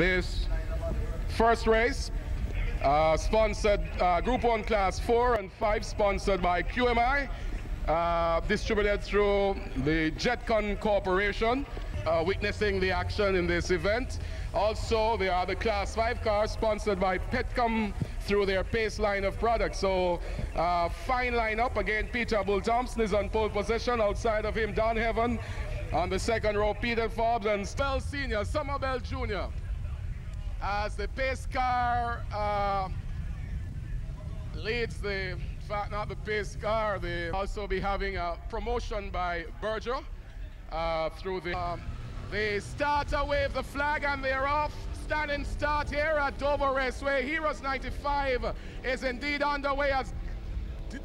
this first race, sponsored Group 1 Class 4 and 5, sponsored by QMI, distributed through the Jetcon Corporation, witnessing the action in this event. Also, there are the Class 5 cars sponsored by Petcom through their Pace line of products. So, fine lineup. Again, Peter Bull Thompson is on pole position. Outside of him, Don Heaven. On the second row, Peter Forbes and Spell Senior, Somerville Jr. As the pace car leads the, in fact, not the pace car, they also be having a promotion by Berger through the, they start to wave the flag and they're off. Standing start here at Dover Raceway. Heroes 95 is indeed underway as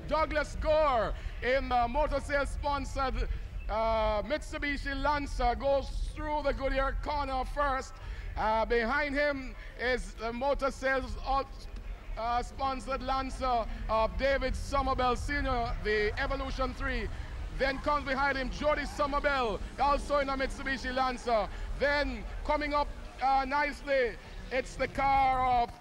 Douglas Gore in the Motor Sales sponsored Mitsubishi Lancer goes through the Goodyear corner first. Behind him is the Motor Sales sponsored Lancer of David Somerville Sr., the Evolution 3. Then comes behind him Jody Somerville, also in a Mitsubishi Lancer. Then coming up nicely, it's the car of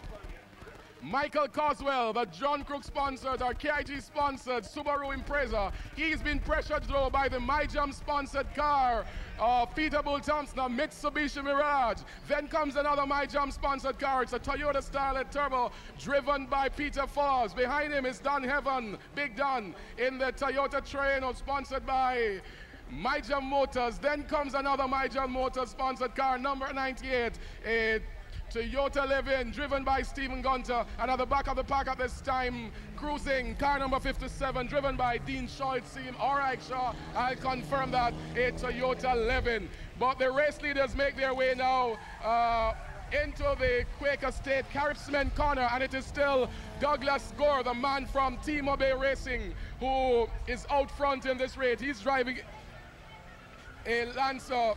Michael Coswell, the John Crook sponsored, or KIG sponsored Subaru Impreza. He's been pressured though by the MyJam sponsored car of Peter Bull Thompson, a Mitsubishi Mirage. Then comes another MyJam sponsored car. It's a Toyota Starlet Turbo driven by Peter Forbes. Behind him is Don Heaven, Big Don, in the Toyota Terreno sponsored by MyJam Motors. Then comes another MyJam Motors sponsored car, number 98, a Toyota Levin, driven by Stephen Gunter. And at the back of the pack at this time, cruising, car number 57, driven by Dean Shaw, it seems. All right, Shaw, I'll confirm that, a Toyota Levin. But the race leaders make their way now into the Quaker State Caribsmen corner, and it is still Douglas Gore, the man from Team Obey Racing, who is out front in this race. He's driving a Lancer.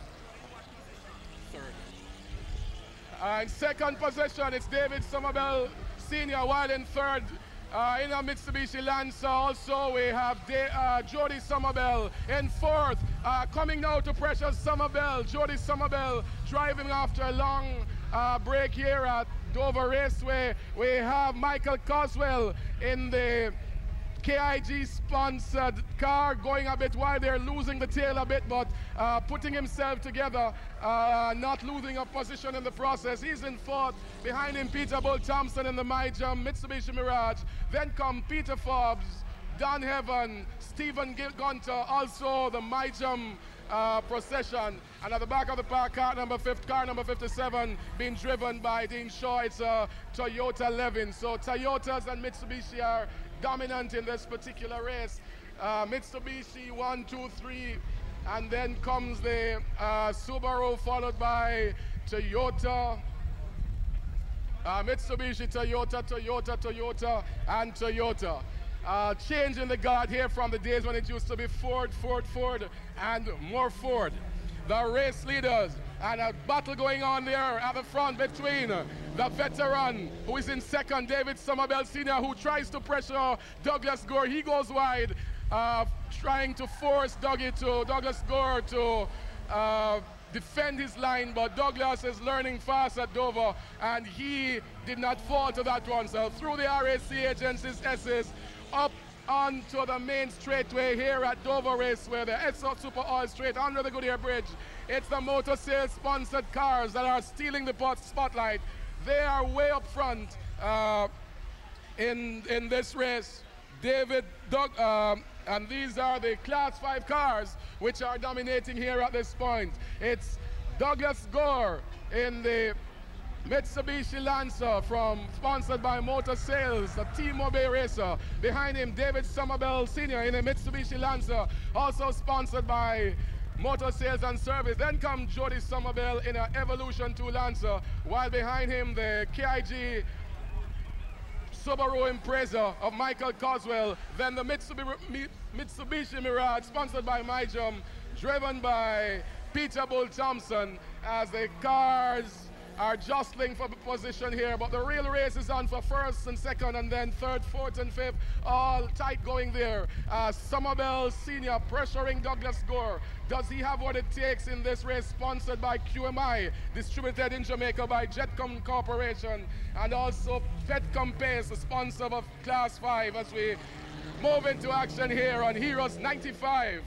In second position, it's David Somerville Sr., while in third, in a Mitsubishi Lancer. Also, we have Jody Somerville in fourth. Coming now to pressure Somerville, Jody Somerville driving after a long break here at Dover Raceway. We have Michael Coswell in the KIG sponsored car, going a bit wide there, losing the tail a bit, but putting himself together, not losing a position in the process. He's in fourth. Behind him, Peter Bull Thompson in the MyJam Mitsubishi Mirage. Then come Peter Forbes, Don Heaven, Stephen Gunter, also the MyJam procession. And at the back of the park, car number 57, being driven by Dean Shaw. It's a Toyota Levin. So Toyotas and Mitsubishi are dominant in this particular race. Mitsubishi 1, 2, 3, and then comes the Subaru, followed by Toyota, Mitsubishi, Toyota, Toyota, and Toyota. Change in the guard here from the days when it used to be Ford, and more Ford. The race leaders, and a battle going on there at the front between the veteran who is in second, David Somerville Sr., who tries to pressure Douglas Gore. He goes wide, trying to force Douglas Gore to defend his line, but Douglas is learning fast at Dover, and he did not fall to that one. So through the RAC agency's S's, up onto the main straightway here at Dover Raceway, the Esso Super Oil Straight under the Goodyear Bridge. It's the Motor Sales sponsored cars that are stealing the spotlight. They are way up front in this race. And these are the Class 5 cars which are dominating here at this point. It's Douglas Gore in the Mitsubishi Lancer, sponsored by Motor Sales, a Team Obey racer. Behind him, David Somerville Sr. in a Mitsubishi Lancer, also sponsored by Motor Sales and Service. Then comes Jody Somerville in an Evolution 2 Lancer, while behind him the KIG Subaru Impreza of Michael Coswell. Then the Mitsubishi Mirage, sponsored by MyJam, driven by Peter Bull Thompson, as the cars are jostling for position here, but the real race is on for first and second, and then third, fourth, and fifth, all tight going there. Somerville Senior pressuring Douglas Gore. Does he have what it takes in this race? Sponsored by QMI, distributed in Jamaica by Jetcom Corporation, and also Petcom Pace, the sponsor of Class 5, as we move into action here on Heroes 95.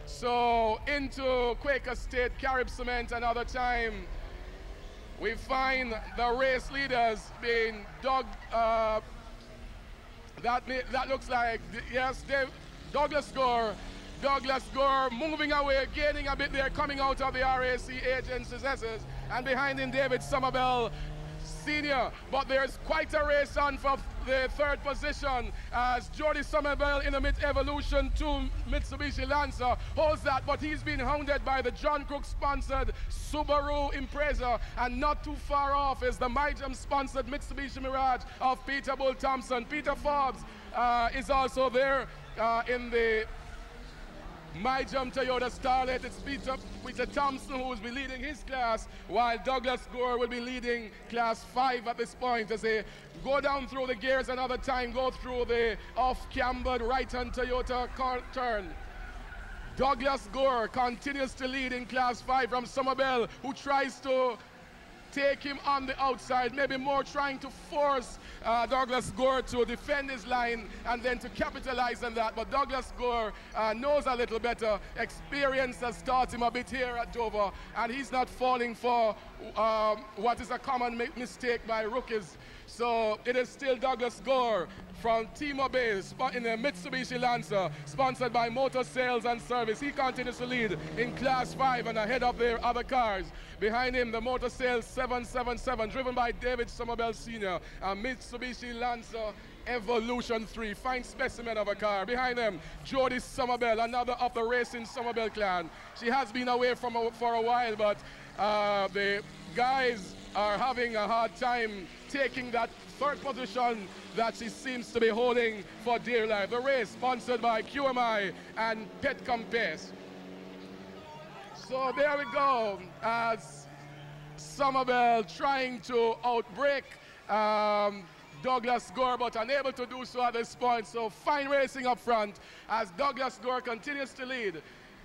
So into Quaker State, Carib Cement, another time. We find the race leaders being dug. That looks like, yes, Douglas Gore. Douglas Gore moving away, gaining a bit there, coming out of the RAC agency's S's, and behind him David Somerville Senior. But there's quite a race on for the third position as Jody Somerville in the mid-evolution 2 Mitsubishi Lancer holds that, but he's been hounded by the John Crook sponsored Subaru Impreza, and not too far off is the MyJam sponsored Mitsubishi Mirage of Peter Bull Thompson. Peter Forbes is also there in the MyJam Toyota Starlet. It's Peter Thompson who will be leading his class, while Douglas Gore will be leading Class 5 at this point as they go down through the gears another time, go through the off-cambered right-hand Toyota turn. Douglas Gore continues to lead in Class 5 from Somerville, who tries to take him on the outside, maybe more trying to force Douglas Gore to defend his line and then to capitalize on that. But Douglas Gore knows a little better. Experience has taught him a bit here at Dover, and he's not falling for what is a common mistake by rookies. So it is still Douglas Gore from T-Mobile in the Mitsubishi Lancer, sponsored by Motor Sales and Service. He continues to lead in Class 5 and ahead of their other cars. Behind him, the Motor Sales 777, driven by David Somerville Sr., a Mitsubishi Lancer Evolution 3, fine specimen of a car. Behind them, Jody Somerville, another of the racing Somerville clan. She has been away for a while, but the guys are having a hard time taking that third position that she seems to be holding for dear life. The race sponsored by QMI and Petcom Pace. So there we go, as Somerville trying to outbreak Douglas Gore, but unable to do so at this point. So fine racing up front as Douglas Gore continues to lead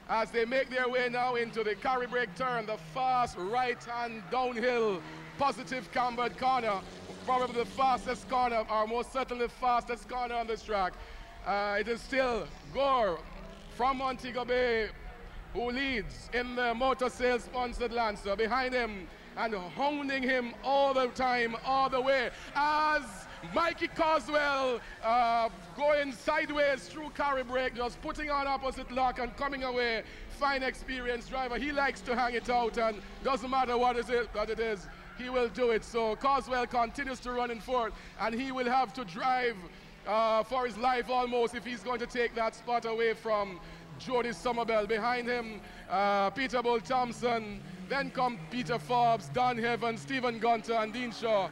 as they make their way now into the carry brake turn, the fast right-hand downhill positive cambered corner, probably the fastest corner, or most certainly the fastest corner on this track. It is still Gore from Montego Bay who leads in the Motor Sales sponsored Lancer. Behind him and hounding him all the time, all the way, as Mikey Coswell going sideways through carry brake, just putting on opposite lock and coming away. Fine experienced driver. He likes to hang it out, and doesn't matter what it is, he will do it. So Coswell continues to run in fourth, and he will have to drive for his life almost if he's going to take that spot away from Jody Somerville. Behind him, Peter Bull Thompson. Then come Peter Forbes, Don Heaven, Stephen Gunter, and Dean Shaw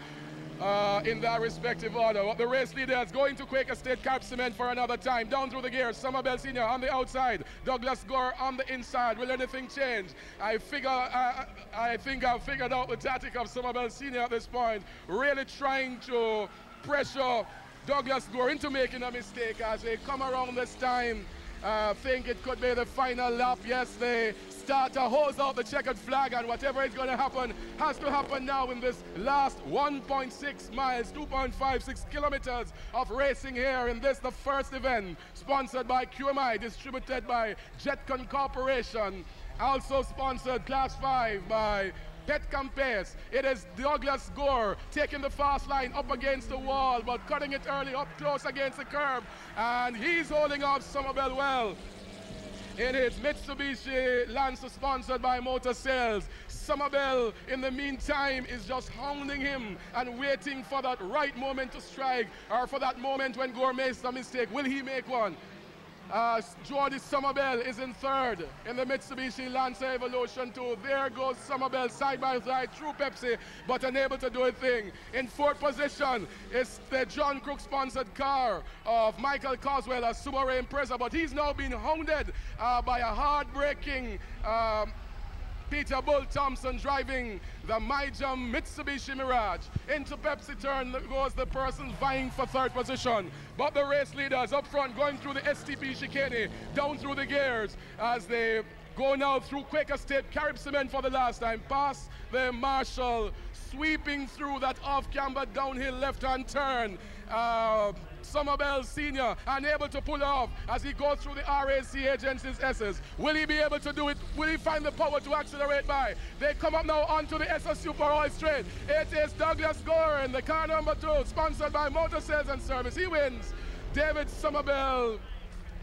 in that respective order. The race leaders going to Quaker State Carb Cement for another time. Down through the gears, Somerville Senior on the outside, Douglas Gore on the inside. Will anything change? I think I've figured out the tactic of Somerville Senior at this point, really trying to pressure Douglas Gore into making a mistake as they come around this time. Think it could be the final lap. Yes, the starter holds out the checkered flag, and whatever is going to happen has to happen now in this last 1.6 miles, 2.56 kilometers of racing here in this, the first event, sponsored by QMI, distributed by Jetcon Corporation, also sponsored Class 5 by Petcom Pace. It is Douglas Gore taking the fast line up against the wall, but cutting it early up close against the curb, and he's holding off Somerville well in his Mitsubishi Lancer sponsored by Motor Sales. Somerville, in the meantime, is just hounding him and waiting for that right moment to strike, or for that moment when Gore makes a mistake. Will he make one? Jody Somerville is in third in the Mitsubishi Lancer Evolution 2. There goes Somerville side by side through Pepsi, but unable to do a thing. In fourth position is the John Crook sponsored car of Michael Coswell, a Subaru Impreza, but he's now been hounded by a hard-braking Peter Bull Thompson driving the Myjam Mitsubishi Mirage. Into Pepsi turn goes the person vying for third position. But the race leaders up front going through the STP chicane, down through the gears as they go now through Quaker State Carib Cement for the last time. Past the Marshall, sweeping through that off-camber downhill left-hand turn. Somerville Senior unable to pull off as he goes through the RAC agency's S's. Will he be able to do it? Will he find the power to accelerate by? They come up now onto the SS Super Oil Straight. It is Douglas Gore in the car number 2, sponsored by Motor Sales and Service. He wins. David Somerville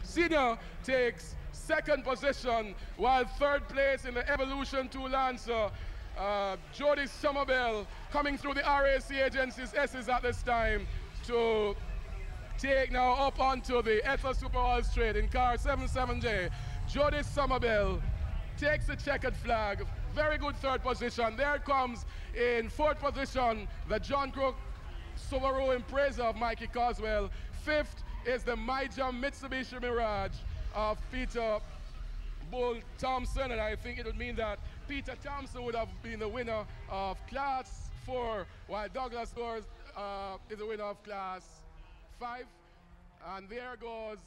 Senior takes second position, while third place in the Evolution 2 Lancer. Jody Somerville coming through the RAC agency's S's at this time to take now up onto the Ether Super Oil Straight in car 77J. Jody Somerville takes the checkered flag. Very good third position. There it comes in fourth position, the John Crook Subaru Impreza of Mikey Coswell. Fifth is the Myjam Mitsubishi Mirage of Peter Bull Thompson, and I think it would mean that Peter Thompson would have been the winner of Class 4, while Douglas Gore is the winner of Class 5. And there goes